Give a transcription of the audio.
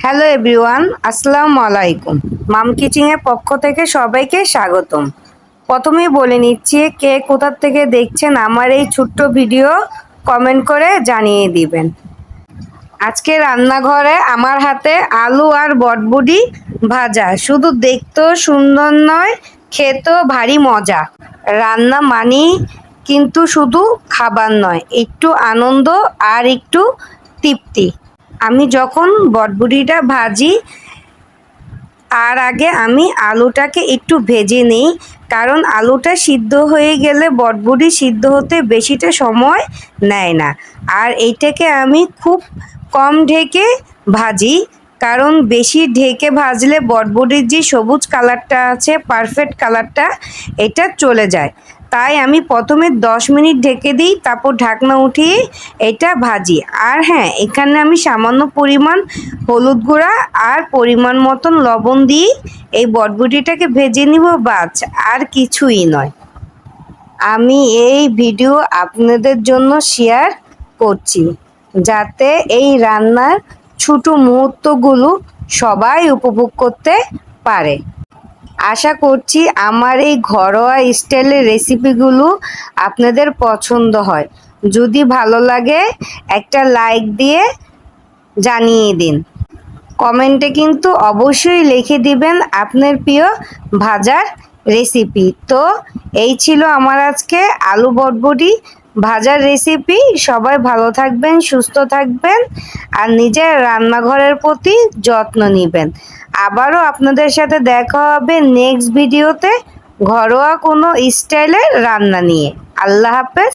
Hello everyone, আসসালামু আলাইকুম। মাম কিচিংয়ের পক্ষ থেকে সবাইকে স্বাগতম। প্রথমেই বলে নিচ্ছি, কে কোথা থেকে দেখছেন আমার এই ছোট্ট ভিডিও কমেন্ট করে জানিয়ে দিবেন। আজকে রান্নাঘরে আমার হাতে আলু আর বটবুটি ভাজা। শুধু দেখতেও সুন্দর নয়, খেতেও ভারী মজা। রান্না মানেই কিন্তু শুধু খাবার নয়, একটু আনন্দ আর একটু তৃপ্তি। আমি যখন বটবুটিটা ভাজি তার আগে আমি আলুটাকে একটু ভেজে নিই, কারণ আলুটা সিদ্ধ হয়ে গেলে বটবুটি সিদ্ধ হতে বেশিটা সময় নেয় না। আর এইটাকে আমি খুব কম ঢেকে ভাজি, কারণ বেশি ঢেকে ভাজলে বটবুটির যে সবুজ কালারটা আছে, পারফেক্ট কালারটা, এটা চলে যায়। তাই আমি প্রথমে 10 মিনিট ঢেকে দিই, তারপর ঢাকনা উঠিয়ে এটা ভাজি। আর হ্যাঁ, এখানে আমি সামান্য পরিমাণ হলুদ গুঁড়া আর পরিমাণ মতন লবণ দিয়ে এই বটবুটিটাকে ভেজে নিব, বাস, আর কিছুই নয়। আমি এই ভিডিও আপনাদের জন্য শেয়ার করছি, যাতে এই রান্নার ছোটো মুহূর্তগুলো সবাই উপভোগ করতে পারে। আশা করছি আমার এই ঘরোয়া স্টাইলের রেসিপিগুলো আপনাদের পছন্দ হয়। যদি ভালো লাগে একটা লাইক দিয়ে জানিয়ে দিন। কমেন্টে কিন্তু অবশ্যই লিখে দিবেন আপনার প্রিয় ভাজার রেসিপি। তো এই ছিল আমার আজকে আলু বটবটি ভাজার রেসিপি। সবাই ভালো থাকবেন, সুস্থ থাকবেন, আর নিজের রান্নাঘরের প্রতি যত্ন নেবেন। আবারও আপনাদের সাথে দেখা হবে নেক্সট ভিডিওতে ঘরোয়া কোনো স্টাইলের রান্না নিয়ে। আল্লাহ হাফেজ।